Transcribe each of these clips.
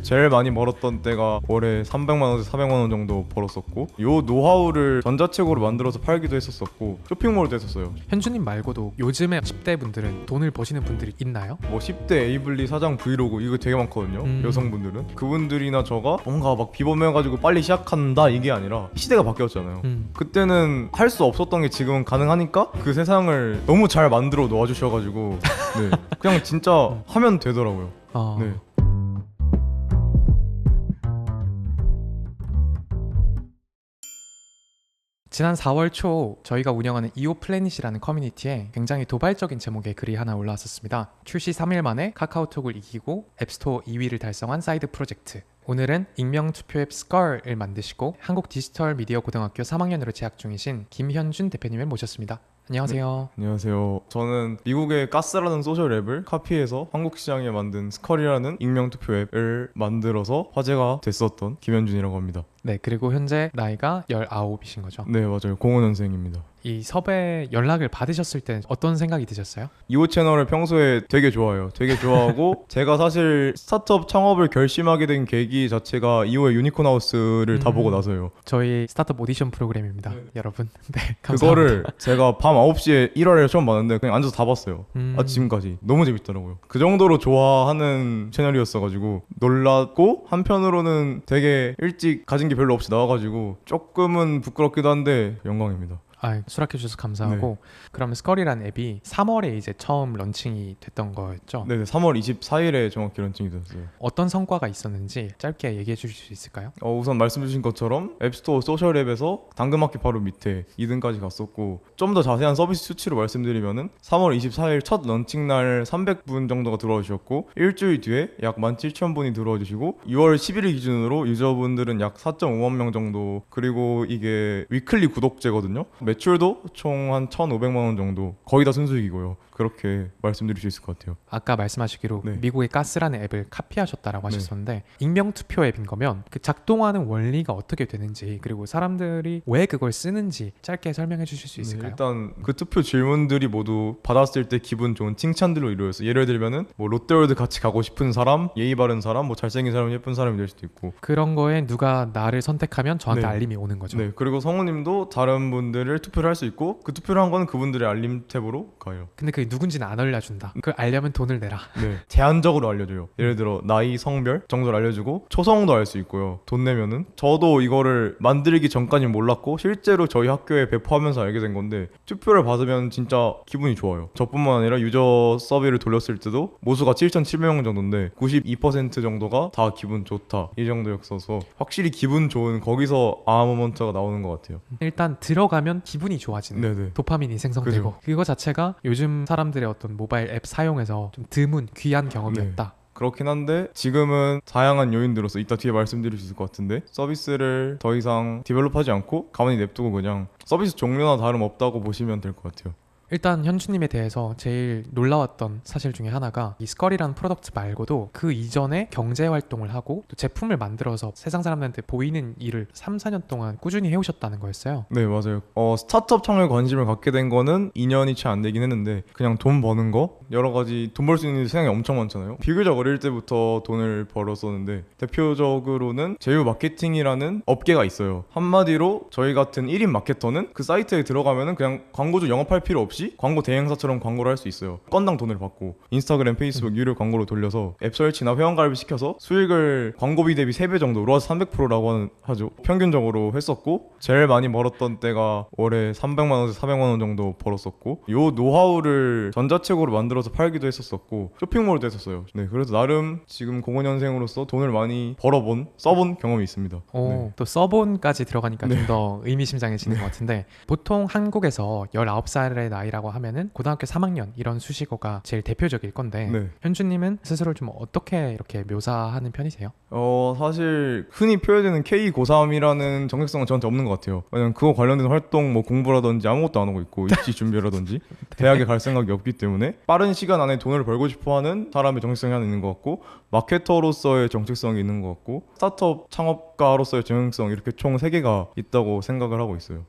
제일 많이 벌었던 때가 월에 300만 원에서 400만 원 정도 벌었었고, 요 노하우를 전자책으로 만들어서 팔기도 했었었고 쇼핑몰도 했었어요. 현주님 말고도 요즘에 10대 분들은 돈을 버시는 분들이 있나요? 뭐 10대 에이블리 사장 브이로그 이거 되게 많거든요. 여성분들은 그분들이나 저가 뭔가 막 비범해가지고 빨리 시작한다 이게 아니라 시대가 바뀌었잖아요. 그때는 할 수 없었던 게 지금은 가능하니까 그 세상을 너무 잘 만들어 놓아주셔가지고 네, 그냥 진짜 하면 되더라고요. 네. 지난 4월 초 저희가 운영하는 이오 플래닛이라는 커뮤니티에 굉장히 도발적인 제목의 글이 하나 올라왔었습니다. 출시 3일 만에 카카오톡을 이기고 앱스토어 2위를 달성한 사이드 프로젝트. 오늘은 익명 투표 앱 스컬을 만드시고 한국 디지털 미디어 고등학교 3학년으로 재학 중이신 김현준 대표님을 모셨습니다. 안녕하세요. 네, 안녕하세요. 저는 미국의 가스라는 소셜 앱을 카피해서 한국 시장에 만든 스컬이라는 익명 투표 앱을 만들어서 화제가 됐었던 김현준이라고 합니다. 네, 그리고 현재 나이가 19이신 거죠? 네, 맞아요. 05년생입니다. 이 섭외 연락을 받으셨을 때 어떤 생각이 드셨어요? 이호 채널을 평소에 되게 좋아해요. 되게 좋아하고 제가 사실 스타트업 창업을 결심하게 된 계기 자체가 이호의 유니콘 하우스를 다 보고 나서요. 저희 스타트업 오디션 프로그램입니다. 여러분. 네, 감사합니다. 그거를 제가 밤 9시에 1화를 처음 봤는데 그냥 앉아서 다 봤어요. 아침까지. 너무 재밌더라고요. 그 정도로 좋아하는 채널이었어가지고 놀랐고, 한편으로는 되게 일찍 가진 게 별로 없이 나와가지고 조금은 부끄럽기도 한데 영광입니다. 수락해 주셔서 감사하고. 그러면 스컬이라는 앱이 3월에 이제 처음 런칭이 됐던 거였죠? 네, 3월 24일에 정확히 런칭이 됐어요. 어떤 성과가 있었는지 짧게 얘기해 주실 수 있을까요? 우선 말씀 주신 것처럼 앱스토어 소셜 앱에서 당근마켓 바로 밑에 2등까지 갔었고, 좀 더 자세한 서비스 수치로 말씀드리면은 3월 24일 첫 런칭 날 300분 정도가 들어와 주셨고, 일주일 뒤에 약 17,000분이 들어와 주시고, 6월 11일 기준으로 유저분들은 약 4.5만 명 정도, 그리고 이게 위클리 구독제거든요. 매출도 총 한 1,500만 원 정도, 거의 다 순수익이고요. 그렇게 말씀드릴 수 있을 것 같아요. 아까 말씀하시기로 네. 미국의 가스라는 앱을 카피하셨다라고 네. 하셨었는데, 익명 투표 앱인 거면 그 작동하는 원리가 어떻게 되는지, 그리고 사람들이 왜 그걸 쓰는지 짧게 설명해 주실 수 있을까요? 일단 그 투표 질문들이 모두 받았을 때 기분 좋은 칭찬들로 이루어졌어요. 예를 들면은 뭐 롯데월드 같이 가고 싶은 사람, 예의 바른 사람, 뭐 잘생긴 사람, 예쁜 사람이 될 수도 있고, 그런 거에 누가 나를 선택하면 저한테 네. 알림이 오는 거죠. 네, 그리고 성우님도 다른 분들을 투표를 할 수 있고, 그 투표를 한 거는 그분들의 알림 탭으로 가요. 근데 그게 누군지는 안 알려준다. 그걸 알려면 돈을 내라. 네, 제한적으로 알려줘요. 예를 들어 나이, 성별 정도를 알려주고 초성도 알 수 있고요. 돈 내면은. 저도 이거를 만들기 전까지는 몰랐고 실제로 저희 학교에 배포하면서 알게 된 건데, 투표를 받으면 진짜 기분이 좋아요. 저뿐만 아니라 유저 서비를 돌렸을 때도 모수가 7,700명 정도인데 92% 정도가 다 기분 좋다 이 정도였어서 확실히 기분 좋은, 거기서 아모먼트가 나오는 것 같아요. 일단 들어가면 기분이 좋아지는, 네네. 도파민이 생성되고, 그죠. 그거 자체가 요즘 사람들의 어떤 모바일 앱 사용에서 좀 드문 귀한 경험이었다. 그렇긴 한데 지금은 다양한 요인들로서 이따 뒤에 말씀드릴 수 있을 것 같은데, 서비스를 더 이상 디벨롭하지 않고 가만히 냅두고 그냥 서비스 종류나 다름없다고 보시면 될 것 같아요. 일단 현주님에 대해서 제일 놀라웠던 사실 중에 하나가 이 스컬이라는 프로덕트 말고도 그 이전에 경제 활동을 하고 또 제품을 만들어서 세상 사람들한테 보이는 일을 3, 4년 동안 꾸준히 해오셨다는 거였어요. 네, 맞아요. 스타트업 창업에 관심을 갖게 된 거는 2년이 채 안 되긴 했는데, 그냥 돈 버는 거, 여러 가지 돈 벌 수 있는 세상이 엄청 많잖아요. 비교적 어릴 때부터 돈을 벌었었는데, 대표적으로는 제휴 마케팅이라는 업계가 있어요. 한마디로 저희 같은 1인 마케터는 그 사이트에 들어가면은 그냥 광고주 영업할 필요 없이 광고 대행사처럼 광고를 할 수 있어요. 건당 돈을 받고 인스타그램, 페이스북 유료 광고로 돌려서 앱 설치나 회원 가입을 시켜서 수익을 광고비 대비 3배 정도, 로아스 300%라고 하죠. 평균적으로 했었고, 제일 많이 벌었던 때가 월에 300만 원에서 400만 원 정도 벌었었고, 요 노하우를 전자책으로 만들어서 팔기도 했었었고 쇼핑몰도 했었어요. 네, 그래서 나름 지금 05년생으로서 돈을 많이 써본 경험이 있습니다. 네. 또 써본까지 들어가니까 좀 더 의미심장해지는 네. 것 같은데, 보통 한국에서 19살의 나이라고 하면은 고등학교 3학년 이런 수식어가 제일 대표적일 건데, 네. 현주님은 스스로를 좀 어떻게 이렇게 묘사하는 편이세요? 사실 흔히 표현되는 K-고3이라는 정체성은 저한테 없는 것 같아요. 왜냐면 그거 관련된 활동, 뭐 공부라든지 아무것도 안 하고 있고, 입시 준비라든지 대학에 갈 생각이 없기 때문에 빠른 시간 안에 돈을 벌고 싶어하는 사람의 정체성이 하나 있는 것 같고, 마케터로서의 정체성이 있는 것 같고, 스타트업 창업가로서의 정체성, 이렇게 총 3개가 있다고 생각을 하고 있어요.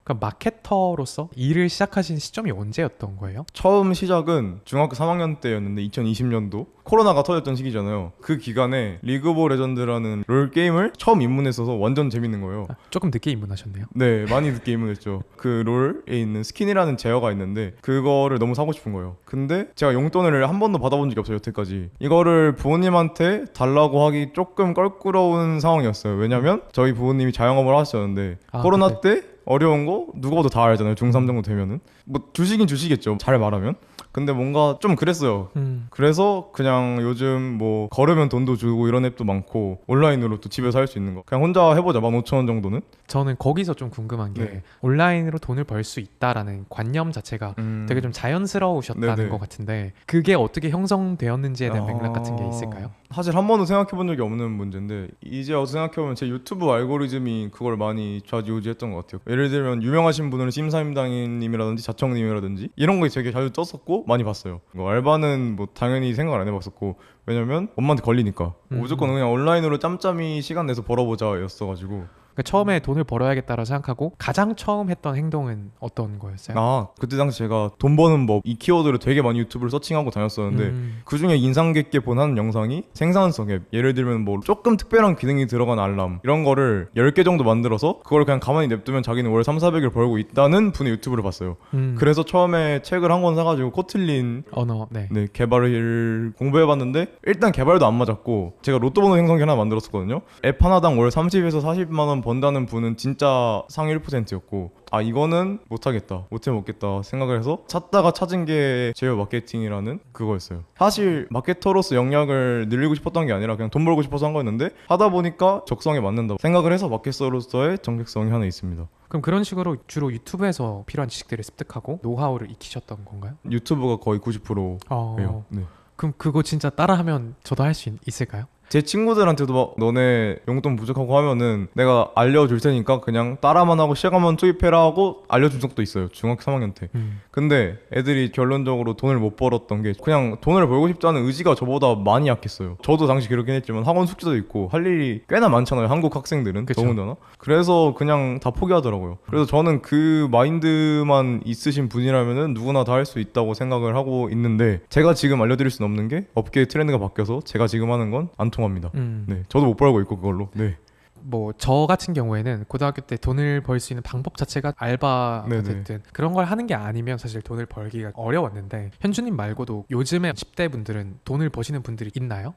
그럼 마케터로서 일을 시작하신 시점이 언제였던 거예요? 처음 시작은 중학교 3학년 때였는데 2020년도 코로나가 터졌던 시기잖아요. 그 기간에 리그 오브 레전드라는 롤 게임을 처음 입문했어서 완전 재밌는 거예요. 조금 늦게 입문하셨네요. 네, 많이 늦게 입문했죠. 그 롤에 있는 스킨이라는 제어가 있는데 그거를 너무 사고 싶은 거예요. 근데 제가 용돈을 한 번도 받아본 적이 없어요, 여태까지. 이거를 부모님한테 달라고 하기 조금 껄끄러운 상황이었어요. 왜냐면 저희 부모님이 자영업을 하셨는데 코로나 때 어려운 거 누구보다 다 알잖아요. 중3 정도 되면은 뭐 주시긴 주시겠죠, 잘 말하면. 근데 뭔가 좀 그랬어요. 그래서 그냥 요즘 뭐 걸으면 돈도 주고 이런 앱도 많고 온라인으로 또 집에서 할 수 있는 거 그냥 혼자 해보자. 15,000원 정도는. 저는 거기서 좀 궁금한 게 네. 온라인으로 돈을 벌 수 있다라는 관념 자체가 되게 좀 자연스러우셨다는 네네. 것 같은데 그게 어떻게 형성되었는지에 대한 맥락 같은 게 있을까요? 사실 한 번도 생각해 본 적이 없는 문제인데 이제 와서 생각해보면 제 유튜브 알고리즘이 그걸 많이 좌지우지했던 것 같아요. 예를 들면 유명하신 분은 심사임당님이라든지 자청님이라든지 이런 거 되게 자주 떴었고 많이 봤어요. 알바는 뭐 당연히 생각을 안 해봤었고 왜냐면 엄마한테 걸리니까 무조건 그냥 온라인으로 짬짬이 시간 내서 벌어보자 였어가지고. 그러니까 처음에 돈을 벌어야겠다고 생각하고 가장 처음 했던 행동은 어떤 거였어요? 그때 당시 제가 돈 버는 법 이 키워드를 되게 많이 유튜브를 서칭하고 다녔었는데 그중에 인상 깊게 본 한 영상이 생산성 앱, 예를 들면 뭐 조금 특별한 기능이 들어간 알람 이런 거를 10개 정도 만들어서 그걸 그냥 가만히 냅두면 자기는 월 3,400을 벌고 있다는 분의 유튜브를 봤어요. 그래서 처음에 책을 한 권 사가지고 코틀린 언어 네, 개발을 공부해봤는데 일단 개발도 안 맞았고 제가 로또 번호 생성기 하나 만들었었거든요. 앱 하나당 월 30에서 40만 원 번다는 분은 진짜 상위 1%였고 이거는 못하겠다, 못해먹겠다 생각을 해서 찾다가 찾은 게 제휴 마케팅이라는 그거였어요. 사실 마케터로서 역량을 늘리고 싶었던 게 아니라 그냥 돈 벌고 싶어서 한 거였는데 하다 보니까 적성에 맞는다고 생각을 해서 마케터로서의 정체성이 하나 있습니다. 그럼 그런 식으로 주로 유튜브에서 필요한 지식들을 습득하고 노하우를 익히셨던 건가요? 유튜브가 거의 90%예요. 네. 그럼 그거 진짜 따라하면 저도 할 수 있을까요? 제 친구들한테도 막 너네 용돈 부족하고 하면은 내가 알려줄 테니까 그냥 따라만 하고 시작하면 투입해라 하고 알려준 적도 있어요. 중학교 3학년 때. 근데 애들이 결론적으로 돈을 못 벌었던 게 그냥 돈을 벌고 싶다는 의지가 저보다 많이 약했어요. 저도 당시 그렇긴 했지만 학원 숙제도 있고 할 일이 꽤나 많잖아요. 한국 학생들은. 그쵸. 더군다나. 그래서 그냥 다 포기하더라고요. 그래서 저는 그 마인드만 있으신 분이라면은 누구나 다 할 수 있다고 생각을 하고 있는데 제가 지금 알려드릴 수는 없는 게 업계의 트렌드가 바뀌어서 제가 지금 하는 건 안 통합니다. 네, 저도 못 벌고 있고 그걸로. 네. 뭐 저 같은 경우에는 고등학교 때 돈을 벌 수 있는 방법 자체가 알바가 네네. 됐든 그런 걸 하는 게 아니면 사실 돈을 벌기가 어려웠는데 현주님 말고도 요즘에 10대 분들은 돈을 버시는 분들이 있나요?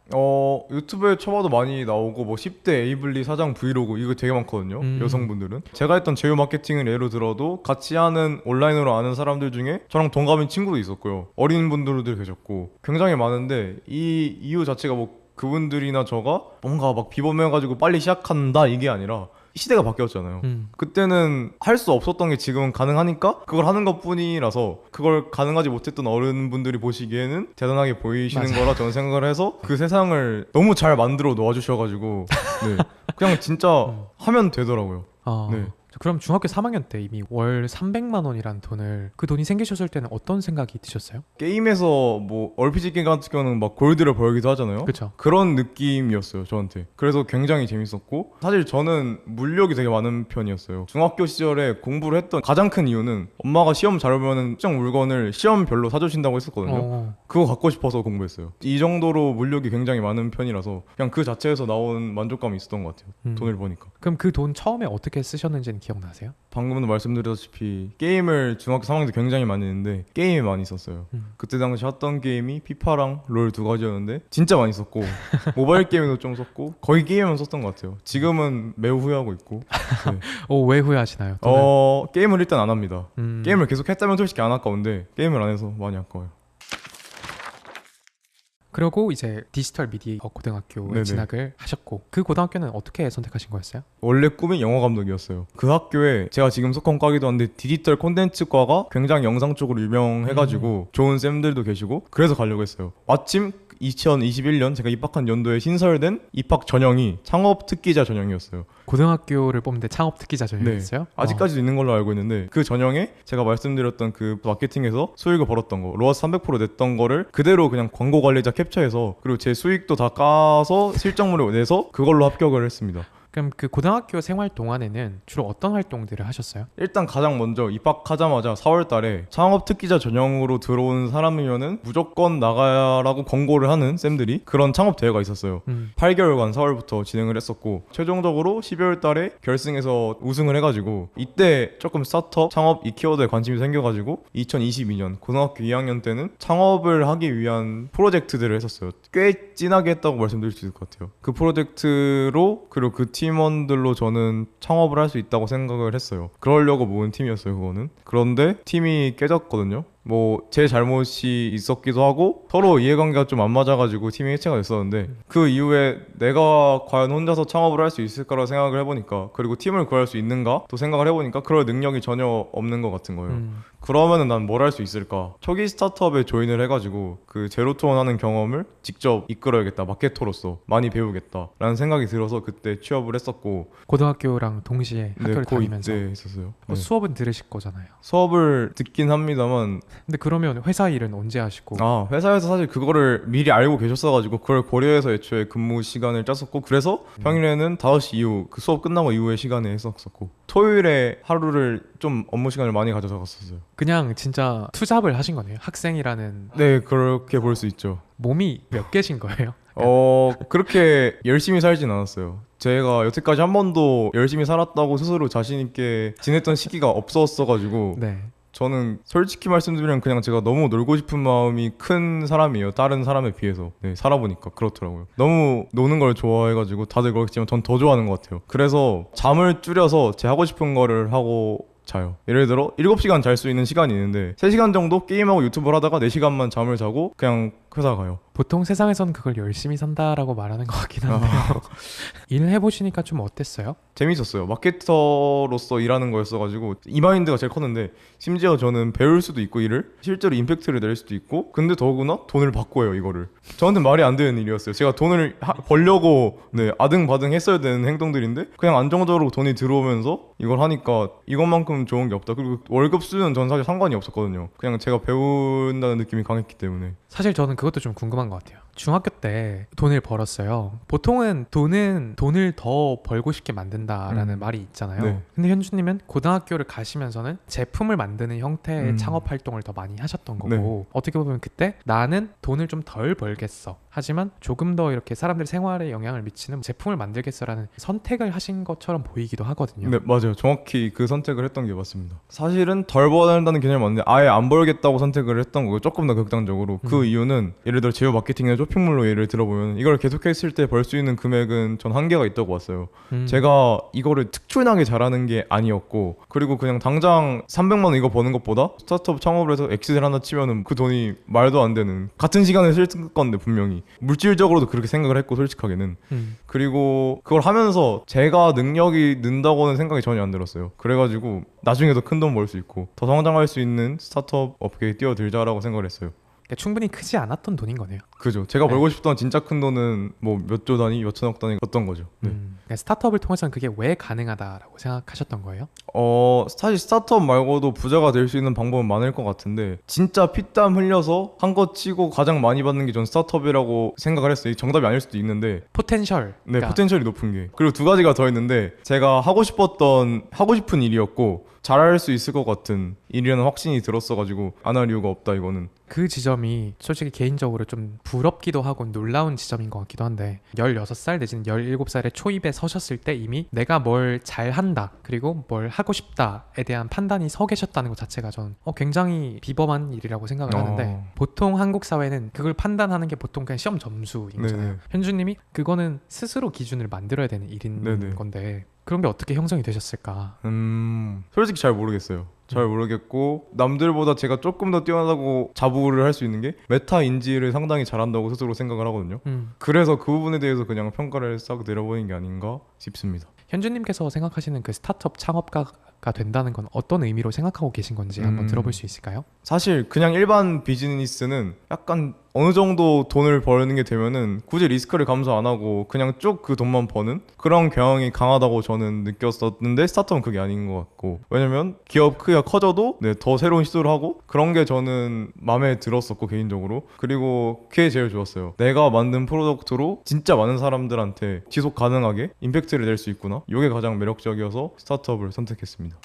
유튜브에 쳐봐도 많이 나오고 뭐 10대 에이블리 사장 브이로그 이거 되게 많거든요. 여성분들은. 제가 했던 제휴 마케팅을 예로 들어도 같이 하는 온라인으로 아는 사람들 중에 저랑 동갑인 친구도 있었고요. 어린 분들도 계셨고 굉장히 많은데 이 이유 자체가 뭐 그분들이나 저가 뭔가 막 비범해가지고 빨리 시작한다 이게 아니라 시대가 바뀌었잖아요. 그때는 할 수 없었던 게 지금은 가능하니까 그걸 하는 것 뿐이라서 그걸 가능하지 못했던 어른분들이 보시기에는 대단하게 보이시는 거라 저는 생각을 해서 그 세상을 너무 잘 만들어 놓아주셔가지고 네. 그냥 진짜 하면 되더라고요. 네. 그럼 중학교 3학년 때 이미 월 300만 원이라는 돈을 그 돈이 생기셨을 때는 어떤 생각이 드셨어요? 게임에서 뭐 RPG 게임 같은 경우는 막 골드를 벌기도 하잖아요. 그쵸. 그런 느낌이었어요 저한테. 그래서 굉장히 재밌었고 사실 저는 물욕이 되게 많은 편이었어요. 중학교 시절에 공부를 했던 가장 큰 이유는 엄마가 시험 잘 보면 특정 물건을 시험별로 사주신다고 했었거든요. 그거 갖고 싶어서 공부했어요. 이 정도로 물욕이 굉장히 많은 편이라서 그냥 그 자체에서 나온 만족감이 있었던 것 같아요. 돈을 버니까. 그럼 그 돈 처음에 어떻게 쓰셨는지는 기억나세요? 방금도 말씀드렸다시피 게임을 중학교 3학년 때 굉장히 많이 했는데 게임이 많이 썼어요. 그때 당시 했던 게임이 피파랑 롤 두 가지였는데 진짜 많이 썼고 모바일 게임도 좀 썼고 거의 게임만 썼던 것 같아요. 지금은 매우 후회하고 있고. 네. 왜 후회하시나요? 게임을 일단 안 합니다. 게임을 계속 했다면 솔직히 안 아까운데 게임을 안 해서 많이 아까워요. 그리고 이제 디지털 미디어 고등학교에 네네. 진학을 하셨고 그 고등학교는 어떻게 선택하신 거였어요? 원래 꿈이 영화 감독이었어요. 그 학교에 제가 지금 속한 과기도 한데 디지털 콘텐츠과가 굉장히 영상 쪽으로 유명해가지고 좋은 쌤들도 계시고 그래서 가려고 했어요. 마침 2021년 제가 입학한 연도에 신설된 입학 전형이 창업 특기자 전형이었어요. 고등학교를 뽑는데 창업 특기자 전형이었어요? 아직까지도 있는 걸로 알고 있는데 그 전형에 제가 말씀드렸던 그 마케팅에서 수익을 벌었던 거 로아스 300% 냈던 거를 그대로 그냥 광고 관리자 캡처해서 그리고 제 수익도 다 까서 실적물을 내서 그걸로 합격을 했습니다. 그럼 그 고등학교 생활 동안에는 주로 어떤 활동들을 하셨어요? 일단 가장 먼저 입학하자마자 4월 달에 창업 특기자 전형으로 들어온 사람이면은 무조건 나가라고 권고를 하는 쌤들이 그런 창업 대회가 있었어요. 8개월간 4월부터 진행을 했었고 최종적으로 12월 달에 결승에서 우승을 해가지고 이때 조금 스타트업, 창업 이 키워드에 관심이 생겨가지고 2022년 고등학교 2학년 때는 창업을 하기 위한 프로젝트들을 했었어요. 꽤 진하게 했다고 말씀드릴 수 있을 것 같아요. 그 프로젝트로 그리고 그 팀원들로 저는 창업을 할 수 있다고 생각을 했어요. 그러려고 모은 팀이었어요, 그거는. 그런데 팀이 깨졌거든요. 뭐 제 잘못이 있었기도 하고 서로 이해관계가 좀 안 맞아가지고 팀이 해체가 됐었는데 그 이후에 내가 과연 혼자서 창업을 할 수 있을까라고 생각을 해보니까 그리고 팀을 구할 수 있는가 또 생각을 해보니까 그럴 능력이 전혀 없는 것 같은 거예요. 그러면은 난 뭘 할 수 있을까? 초기 스타트업에 조인을 해가지고 그 제로투원 하는 경험을 직접 이끌어야겠다, 마케터로서 많이 배우겠다라는 생각이 들어서 그때 취업을 했었고 고등학교랑 동시에 학교를 다니면서 네, 했었어요. 네. 수업은 들으실 거잖아요. 수업을 듣긴 합니다만 근데 그러면 회사 일은 언제 하시고? 회사에서 사실 그거를 미리 알고 계셨어가지고 그걸 고려해서 애초에 근무 시간을 짰었고 그래서 평일에는 5시 이후 그 수업 끝나고 이후의 시간에 했었고 토요일에 하루를 좀 업무 시간을 많이 가져갔었어요. 그냥 진짜 투잡을 하신 거네요. 학생이라는. 네, 그렇게 볼 수 있죠. 몸이 몇 개신 거예요? 그렇게 열심히 살진 않았어요. 제가 여태까지 한 번도 열심히 살았다고 스스로 자신 있게 지냈던 시기가 없었어가지고 네. 저는 솔직히 말씀드리면 그냥 제가 너무 놀고 싶은 마음이 큰 사람이에요. 다른 사람에 비해서. 네, 살아보니까 그렇더라고요. 너무 노는 걸 좋아해가지고 다들 그렇겠지만 전 더 좋아하는 것 같아요. 그래서 잠을 줄여서 제 하고 싶은 거를 하고 자요. 예를 들어 7시간 잘 수 있는 시간이 있는데 3시간 정도 게임하고 유튜브를 하다가 4시간만 잠을 자고 그냥 회사 가요. 보통 세상에서는 그걸 열심히 산다라고 말하는 것 같긴 한데요. 일 해보시니까 좀 어땠어요? 재밌었어요. 마케터로서 일하는 거였어가지고 이 마인드가 제일 컸는데 심지어 저는 배울 수도 있고 일을 실제로 임팩트를 낼 수도 있고 근데 더구나 돈을 받고 해요 이거를. 저한테 말이 안 되는 일이었어요. 제가 돈을 벌려고 아등바등 했어야 되는 행동들인데 그냥 안정적으로 돈이 들어오면서 이걸 하니까 이것만큼 좋은 게 없다. 그리고 월급 수는 전 사실 상관이 없었거든요. 그냥 제가 배운다는 느낌이 강했기 때문에. 사실 저는 그것도 좀 궁금한 것 같아요. 중학교 때 돈을 벌었어요. 보통은 돈을 더 벌고 싶게 만든다라는 말이 있잖아요. 네. 근데 현주님은 고등학교를 가시면서는 제품을 만드는 형태의 창업 활동을 더 많이 하셨던 거고 네. 어떻게 보면 그때 나는 돈을 좀 덜 벌겠어. 하지만 조금 더 이렇게 사람들 생활에 영향을 미치는 제품을 만들겠어라는 선택을 하신 것처럼 보이기도 하거든요. 네, 맞아요. 정확히 그 선택을 했던 게 맞습니다. 사실은 덜 벌는다는 개념이 맞는데 아예 안 벌겠다고 선택을 했던 거고 조금 더 극단적으로 그 이유는 예를 들어 제휴 마케팅이나 쇼핑몰로 예를 들어보면 이걸 계속했을 때 벌 수 있는 금액은 전 한계가 있다고 봤어요. 제가 이거를 특출나게 잘하는 게 아니었고 그리고 그냥 당장 300만 원 이거 버는 것보다 스타트업 창업을 해서 엑시트 하나 치면은 그 돈이 말도 안 되는 같은 시간에 쓸 건데 분명히 물질적으로도 그렇게 생각을 했고 솔직하게는 그리고 그걸 하면서 제가 능력이 는다고는 생각이 전혀 안 들었어요. 그래가지고 나중에 더 큰 돈 벌 수 있고 더 성장할 수 있는 스타트업 업계에 뛰어들자라고 생각을 했어요. 그러니까 충분히 크지 않았던 돈인 거네요. 그죠. 제가 벌고 싶던 진짜 큰 돈은 뭐 몇 조 단위, 몇 천억 단위 었던 거죠. 네. 그러니까 스타트업을 통해서는 그게 왜 가능하다라고 생각하셨던 거예요? 사실 스타트업 말고도 부자가 될 수 있는 방법은 많을 것 같은데 진짜 피땀 흘려서 한 거 치고 가장 많이 받는 게 전 스타트업이라고 생각을 했어요. 정답이 아닐 수도 있는데 포텐셜. 네, 포텐셜이 높은 게. 그리고 두 가지가 더 있는데 제가 하고 싶은 일이었고 잘할 수 있을 것 같은 일이라는 확신이 들었어가지고 안 할 이유가 없다 이거는. 그 지점이 솔직히 개인적으로 좀 부럽기도 하고 놀라운 지점인 것 같기도 한데 16살 내지는 17살의 초입에 서셨을 때 이미 내가 뭘 잘한다 그리고 뭘 하고 싶다에 대한 판단이 서 계셨다는 것 자체가 저는 굉장히 비범한 일이라고 생각을 하는데 보통 한국 사회는 그걸 판단하는 게 보통 그냥 시험 점수인 거잖아요. 네네. 현주님이 그거는 스스로 기준을 만들어야 되는 일인 네네. 건데 그런 게 어떻게 형성이 되셨을까? 솔직히 잘 모르겠어요. 잘 모르겠고 남들보다 제가 조금 더 뛰어나다고 자부를 할 수 있는 게 메타 인지를 상당히 잘한다고 스스로 생각을 하거든요. 그래서 그 부분에 대해서 그냥 평가를 싹 내려보는 게 아닌가 싶습니다. 현주님께서 생각하시는 그 스타트업 창업가가 된다는 건 어떤 의미로 생각하고 계신 건지 한번 들어볼 수 있을까요? 사실 그냥 일반 비즈니스는 약간 어느 정도 돈을 버는 게 되면은 굳이 리스크를 감소 안 하고 그냥 쭉 그 돈만 버는 그런 경향이 강하다고 저는 느꼈었는데 스타트업은 그게 아닌 것 같고, 왜냐면 기업 크기가 커져도 네, 더 새로운 시도를 하고 그런 게 저는 마음에 들었었고 개인적으로. 그리고 그게 제일 좋았어요. 내가 만든 프로덕트로 진짜 많은 사람들한테 지속 가능하게 임팩트를 낼 수 있구나, 이게 가장 매력적이어서 스타트업을 선택했습니다.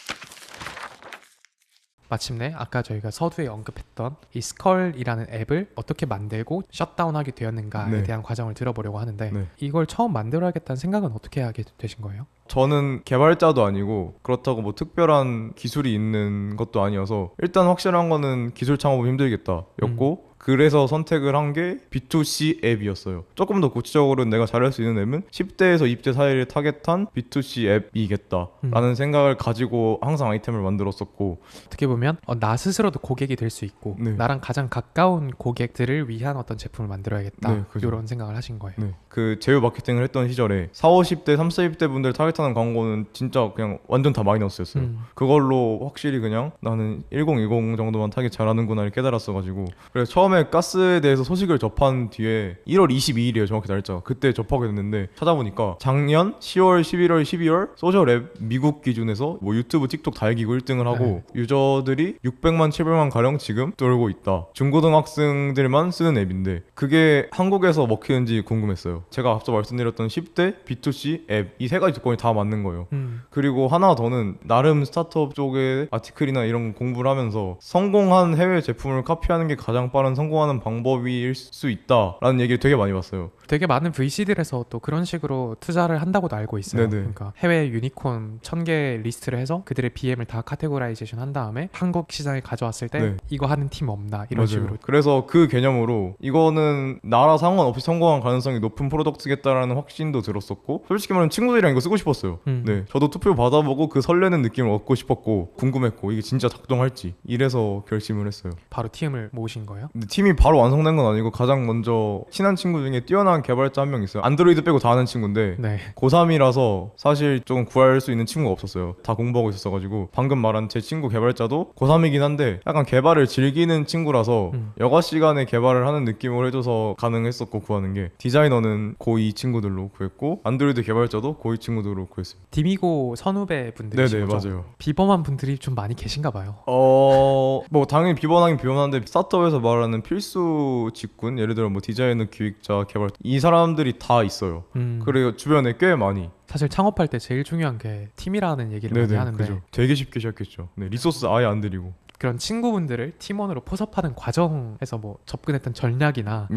마침내 아까 저희가 서두에 언급했던 이 스컬이라는 앱을 어떻게 만들고 셧다운하게 되었는가에 네. 대한 과정을 들어보려고 하는데 네. 이걸 처음 만들어야겠다는 생각은 어떻게 하게 되신 거예요? 저는 개발자도 아니고 그렇다고 뭐 특별한 기술이 있는 것도 아니어서 일단 확실한 거는 기술 창업은 힘들겠다였고, 그래서 선택을 한 게 B2C 앱이었어요. 조금 더 구체적으로 내가 잘할 수 있는 앱은 10대에서 20대 사이를 타겟한 B2C 앱이겠다라는 생각을 가지고 항상 아이템을 만들었었고, 어떻게 보면 나 스스로도 고객이 될 수 있고 네. 나랑 가장 가까운 고객들을 위한 어떤 제품을 만들어야겠다, 네, 그죠. 이런 생각을 하신 거예요. 네. 그 제휴 마케팅을 했던 시절에 40, 50대, 30, 40대 분들 타겟하는 광고는 진짜 그냥 완전 다 마이너스였어요. 그걸로 확실히 그냥 나는 1020 정도만 타겟 잘하는구나를 깨달았어가지고, 그래서 처음에 가스에 대해서 소식을 접한 뒤에 1월 22일이에요 정확히 날짜가. 그때 접하게 됐는데 찾아보니까 작년 10월, 11월, 12월 소셜 앱 미국 기준에서 뭐 유튜브, 틱톡 다 이기고 1등을 하고 유저들이 600만, 700만 가량 지금 돌고 있다. 중고등학생들만 쓰는 앱인데 그게 한국에서 먹히는지 궁금했어요. 제가 앞서 말씀드렸던 10대 B2C 앱 이 세 가지 조건이 다 맞는 거예요. 그리고 하나 더는 나름 스타트업 쪽에 아티클이나 이런 공부를 하면서 성공한 해외 제품을 카피하는 게 가장 빠른 성공하는 방법일 수 있다라는 얘기를 되게 많이 봤어요. 되게 많은 VC들에서 또 그런 식으로 투자를 한다고도 알고 있어요. 네네. 그러니까 해외 유니콘 1000개 리스트를 해서 그들의 BM을 다 카테고라이제이션 한 다음에 한국 시장에 가져왔을 때 네. 이거 하는 팀 없나 이런 맞아요. 식으로. 그래서 그 개념으로 이거는 나라 상관없이 성공할 가능성이 높은 프로덕트겠다라는 확신도 들었었고, 솔직히 말하면 친구들이랑 이거 쓰고 싶었어요. 네, 저도 투표 받아보고 그 설레는 느낌을 얻고 싶었고 궁금했고 이게 진짜 작동할지, 이래서 결심을 했어요. 바로 팀을 모으신 거예요? 근데 팀이 바로 완성된 건 아니고 가장 먼저 친한 친구 중에 뛰어난 개발자 한 명 있어요. 안드로이드 빼고 다 아는 친구인데 네. 고3이라서 사실 조금 구할 수 있는 친구가 없었어요. 다 공부하고 있었어가지고. 방금 말한 제 친구 개발자도 고3이긴 한데 약간 개발을 즐기는 친구라서 여가 시간에 개발을 하는 느낌으로 해줘서 가능했었고, 구하는 게 디자이너는 고2 친구들로 구했고 안드로이드 개발자도 고2 친구들로 구했습니다. 디미고 선후배 분들이신 네네, 거죠? 맞아요. 비범한 분들이 좀 많이 계신가 봐요. 뭐 당연히 비번하긴 비번한데 스타트업에서 말하는 필수 직군, 예를 들어 뭐 디자이너, 기획자, 개발, 이 사람들이 다 있어요. 그리고 주변에 꽤 많이. 사실 창업할 때 제일 중요한 게 팀이라는 얘기를 많이 하는데 그죠. 되게 쉽게 시작했죠. 네, 리소스 아예 안 들이고. 그런 친구분들을 팀원으로 포섭하는 과정에서 뭐 접근했던 전략이나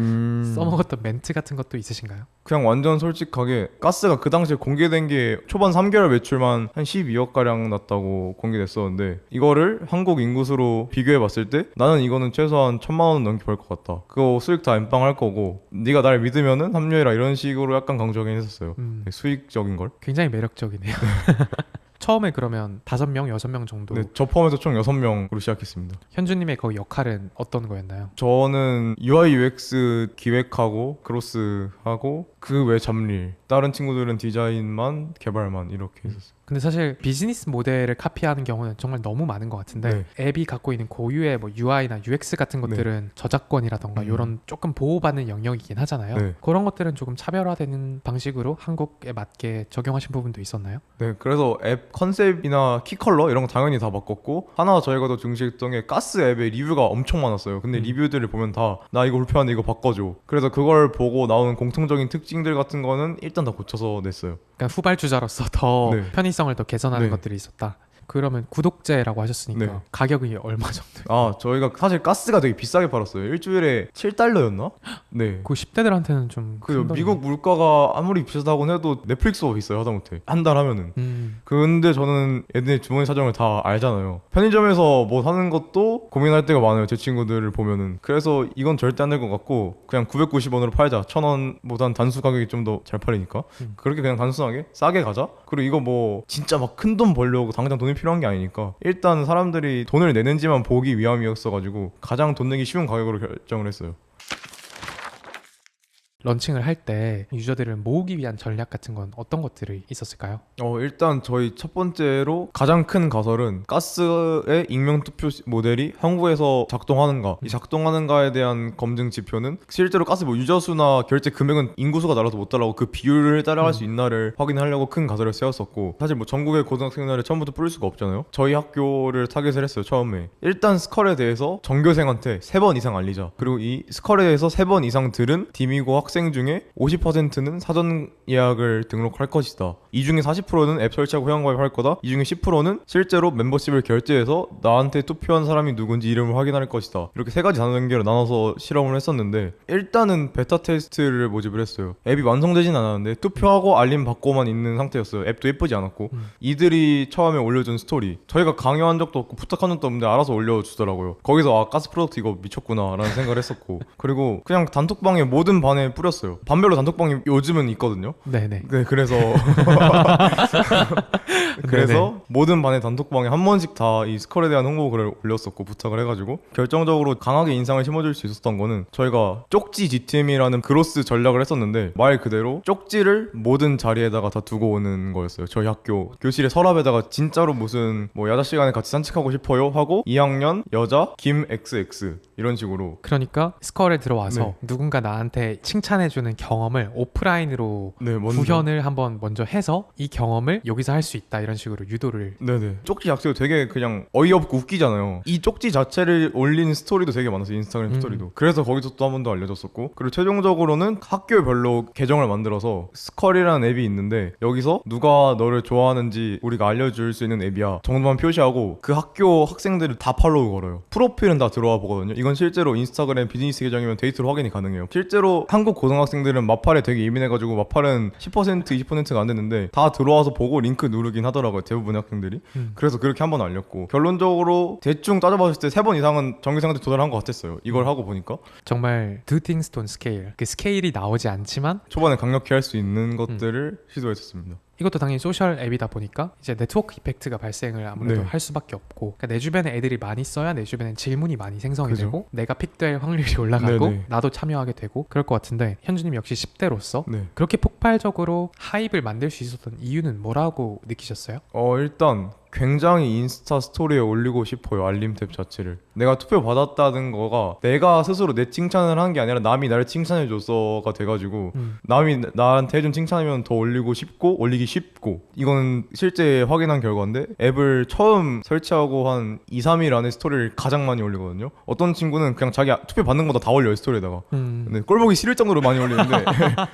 써먹었던 멘트 같은 것도 있으신가요? 그냥 완전 솔직하게 가스가 그 당시에 공개된 게 초반 3개월 매출만 한 12억 가량 났다고 공개됐었는데, 이거를 한국 인구수로 비교해 봤을 때 나는 이거는 최소한 1000만 원 넘게 벌 것 같다. 그거 수익 다 엠빵 할 거고 네가 날 믿으면은 합류해라, 이런 식으로 약간 강조하긴 했었어요. 수익적인 걸. 굉장히 매력적이네요. 처음에 그러면 5명, 6명 정도. 네, 저 포함해서 총 6명으로 시작했습니다. 현주님의 그 역할은 어떤 거였나요? 저는 UI UX 기획하고 크로스하고 그 외 잡일, 다른 친구들은 디자인만, 개발만 이렇게 했었어요. 근데 사실 비즈니스 모델을 카피하는 경우는 정말 너무 많은 것 같은데 앱이 갖고 있는 고유의 뭐 UI나 UX 같은 것들은 저작권이라던가 이런 조금 보호받는 영역이긴 하잖아요. 그런 것들은 조금 차별화되는 방식으로 한국에 맞게 적용하신 부분도 있었나요? 네, 그래서 앱 컨셉이나 키 컬러 이런 거 당연히 다 바꿨고, 하나 저희가 더 중시했던 게 가스 앱에 리뷰가 엄청 많았어요. 근데 리뷰들을 보면 다 나 이거 불편한데 이거 바꿔줘. 그래서 그걸 보고 나오는 공통적인 특징들 같은 거는 일단 다 고쳐서 냈어요. 그러니까 후발주자로서 더 편의성을 더 개선하는 네. 것들이 있었다. 그러면 구독제라고 하셨으니까 네. 가격이 얼마 정도? 아, 저희가 사실 가스가 되게 비싸게 팔았어요. 일주일에 $7였나? 네. 그 10대들한테는 좀 그 큰 미국 물가가 아무리 비싸다고 해도 넷플릭스가 비싸요, 하다못해 한 달 하면은. 근데 저는 애들의 주머니 사정을 다 알잖아요. 편의점에서 뭐 사는 것도 고민할 때가 많아요, 제 친구들을 보면은. 그래서 이건 절대 안 될 것 같고 그냥 990원으로 팔자, 1000원보단 단수 가격이 좀 더 잘 팔리니까 그렇게 그냥 단순하게 싸게 가자. 그리고 이거 뭐 진짜 막 큰 돈 벌려고 당장 돈이 필요한 게 아니니까 일단 사람들이 돈을 내는지만 보기 위함이었어가지고 가장 돈 내기 쉬운 가격으로 결정을 했어요. 런칭을 할 때 유저들을 모으기 위한 전략 같은 건 어떤 것들이 있었을까요? 일단 저희 첫 번째로 가장 큰 가설은 가스의 익명 투표 모델이 한국에서 작동하는가, 이 작동하는가에 대한 검증 지표는 실제로 가스 뭐 유저 수나 결제 금액은 인구수가 날아서 못 따라가고 그 비율을 따라갈 수 있나를 확인하려고 큰 가설을 세웠었고, 사실 뭐 전국의 고등학생들을 처음부터 뿌릴 수가 없잖아요. 저희 학교를 타겟을 했어요. 처음에 일단 스컬에 대해서 전교생한테 3번 이상 알리자. 그리고 이 스컬에 대해서 3번 이상 들은 디미고 학생 중에 50%는 사전 예약을 등록할 것이다. 이 중에 40%는 앱 설치하고 회원가입할 거다. 이 중에 10%는 실제로 멤버십을 결제해서 나한테 투표한 사람이 누군지 이름을 확인할 것이다. 이렇게 3가지 단계로 나눠서 실험을 했었는데, 일단은 베타 테스트를 모집을 했어요. 앱이 완성되진 않았는데 투표하고 알림 받고만 있는 상태였어요. 앱도 예쁘지 않았고. 이들이 처음에 올려준 스토리, 저희가 강요한 적도 없고 부탁한 적도 없는데 알아서 올려주더라고요. 거기서 가스 프로덕트 이거 미쳤구나 라는 생각을 했었고, 그리고 그냥 단톡방에 모든 반에 뿌렸어요. 반별로 단톡방이 요즘은 있거든요. 네네. 네, 그래서 네네. 모든 반의 단톡방에 한 번씩 다 이 스컬에 대한 홍보 글을 올렸었고 부탁을 해가지고, 결정적으로 강하게 인상을 심어줄 수 있었던 거는 저희가 쪽지 GTM이라는 그로스 전략을 했었는데, 말 그대로 쪽지를 모든 자리에다가 다 두고 오는 거였어요. 저희 학교 교실의 서랍에다가 진짜로 무슨 뭐 야자 시간에 같이 산책하고 싶어요 하고 2학년 여자 김 XX 이런 식으로. 그러니까 스컬에 들어와서 네. 누군가 나한테 칭찬해주는 경험을 오프라인으로 네, 먼저. 구현을 한번 먼저 해서 이 경험을 여기서 할 수 있다 이런 식으로 유도를. 네네. 쪽지 자체도 되게 그냥 어이없고 웃기잖아요. 이 쪽지 자체를 올린 스토리도 되게 많았어요. 인스타그램 스토리도. 그래서 거기서 또 한 번 더 알려줬었고, 그리고 최종적으로는 학교별로 계정을 만들어서 스컬이라는 앱이 있는데, 여기서 누가 너를 좋아하는지 우리가 알려줄 수 있는 앱이야 정도만 표시하고 그 학교 학생들을 다 팔로우 걸어요. 프로필은 다 들어와 보거든요. 이건 실제로 인스타그램 비즈니스 계정이면 데이터로 확인이 가능해요. 실제로 한국 고등학생들은 마팔에 되게 예민해가지고 마팔은 10% 20%가 안 됐는데 다 들어와서 보고 링크 누르긴 하더라고요. 대부분의 학생들이. 그래서 그렇게 한 번 알렸고, 결론적으로 대충 따져봤을 때 3번 이상은 전교생한테 도달한 것 같았어요. 이걸 하고 보니까 정말 do things don't scale. 그 스케일이 나오지 않지만 초반에 강력히 할 수 있는 것들을 시도했었습니다. 이것도 당연히 소셜 앱이다 보니까 이제 네트워크 이펙트가 발생을 아무래도 네. 할 수밖에 없고, 그러니까 내 주변에 애들이 많이 써야 내 주변엔 질문이 많이 생성이 그죠. 되고 내가 픽될 확률이 올라가고 네네. 나도 참여하게 되고 그럴 것 같은데, 현주님 역시 10대로서 네. 그렇게 폭발적으로 하입을 만들 수 있었던 이유는 뭐라고 느끼셨어요? 일단 굉장히 인스타 스토리에 올리고 싶어요. 알림 탭 자체를. 내가 투표 받았다는 거가 내가 스스로 내 칭찬을 한 게 아니라 남이 나를 칭찬해 줬어가 돼가지고 남이 나한테 해준 칭찬이면 더 올리고 싶고 올리기 쉽고, 이건 실제 확인한 결과인데, 앱을 처음 설치하고 한 2-3일 안에 스토리를 가장 많이 올리거든요. 어떤 친구는 그냥 자기 투표 받는 거 다 올려요, 스토리에다가. 근데 꼴 보기 싫을 정도로 많이 올리는데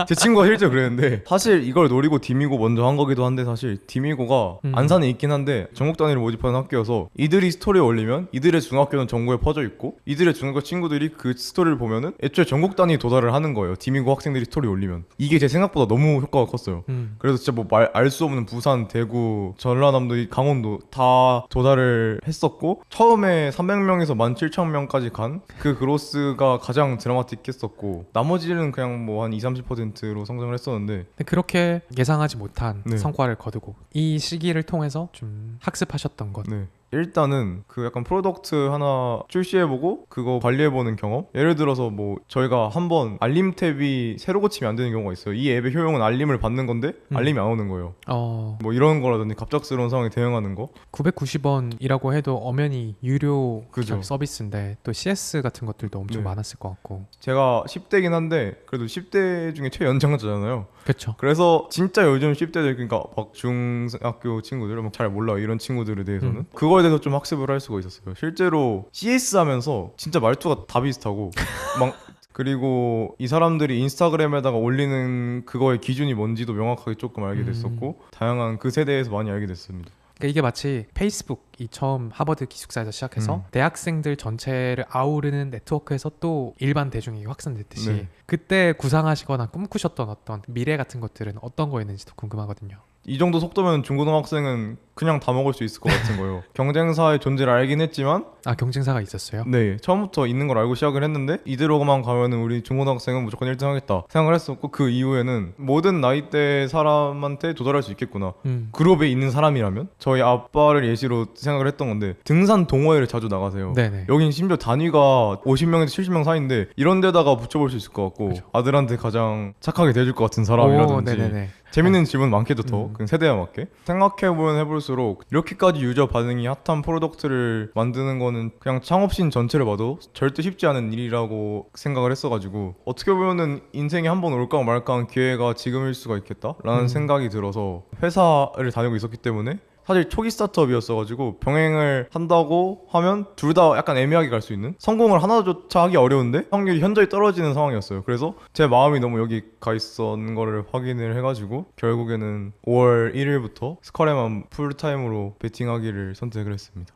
제 친구가 실제 그랬는데, 사실 이걸 노리고 디미고 먼저 한 거기도 한데, 사실 디미고가 안산에 있긴 한데 전국 단위를 모집하는 학교여서 이들이 스토리에 올리면 이들의 중학교는 전국에 퍼져 있고 이들의 중학교 친구들이 그 스토리를 보면은 애초에 전국 단위 도달을 하는 거예요. 디미고 학생들이 스토리 올리면. 이게 제 생각보다 너무 효과가 컸어요. 그래서 진짜 뭐 알 수 없는 부산, 대구, 전라남도, 강원도 다 도달을 했었고, 처음에 300명에서 17,000명까지 간 그 그로스가 가장 드라마틱했었고, 나머지는 그냥 뭐 한 20-30%로 성장을 했었는데. 근데 그렇게 예상하지 못한 네. 성과를 거두고 이 시기를 통해서 좀 학습하셨던 것. 네. 일단은 그 약간 프로덕트 하나 출시해보고 그거 관리해보는 경험? 예를 들어서 뭐 저희가 한번 알림 탭이 새로 고치면 안 되는 경우가 있어요. 이 앱의 효용은 알림을 받는 건데 알림이 안 오는 거예요. 뭐 이런 거라든지 갑작스러운 상황에 대응하는 거. 990원이라고 해도 엄연히 유료 그죠. 서비스인데 또 CS 같은 것들도 엄청 네. 많았을 것 같고. 제가 10대긴 한데 그래도 10대 중에 최연장자잖아요. 그렇죠. 그래서 진짜 요즘 10대들, 그러니까 막 중학교 친구들 막 잘 몰라 이런 친구들에 대해서는 그거에 대해서 좀 학습을 할 수가 있었어요. 실제로 CS 하면서 진짜 말투가 다 비슷하고 막 그리고 이 사람들이 인스타그램에다가 올리는 그거의 기준이 뭔지도 명확하게 조금 알게 됐었고, 다양한 그 세대에서 많이 알게 됐습니다. 그러니까 이게 마치 페이스북이 처음 하버드 기숙사에서 시작해서 대학생들 전체를 아우르는 네트워크에서 또 일반 대중이 확산됐듯이 네. 그때 구상하시거나 꿈꾸셨던 어떤 미래 같은 것들은 어떤 거였는지도 궁금하거든요. 이 정도 속도면 중고등학생은 그냥 다 먹을 수 있을 것 같은 거예요. 경쟁사의 존재를 알긴 했지만 아, 경쟁사가 있었어요? 네, 처음부터 있는 걸 알고 시작을 했는데 이대로만 가면은 우리 중고등학생은 무조건 1등 하겠다 생각을 했었고, 그 이후에는 모든 나이대 사람한테 도달할 수 있겠구나. 그룹에 있는 사람이라면, 저희 아빠를 예시로 생각을 했던 건데 등산 동호회를 자주 나가세요. 네네. 여긴 심지어 단위가 50명에서 70명 사이인데 이런 데다가 붙여볼 수 있을 것 같고, 그죠. 아들한테 가장 착하게 대해줄 것 같은 오, 사람이라든지 네네네. 재밌는 질문 많겠죠. 더 그 세대에 맞게 생각해보면 해볼수록 이렇게까지 유저 반응이 핫한 프로덕트를 만드는 거는 그냥 창업신 전체를 봐도 절대 쉽지 않은 일이라고 생각을 했어가지고, 어떻게 보면은 인생에 한 번 올까 말까한 기회가 지금일 수가 있겠다라는 생각이 들어서 회사를 다니고 있었기 때문에, 사실 초기 스타트업이었어가지고 병행을 한다고 하면 둘 다 약간 애매하게 갈 수 있는, 성공을 하나조차 하기 어려운데 확률이 현저히 떨어지는 상황이었어요. 그래서 제 마음이 너무 여기 가 있었는 거를 확인을 해가지고 결국에는 5월 1일부터 스컬에만 풀타임으로 베팅하기를 선택을 했습니다.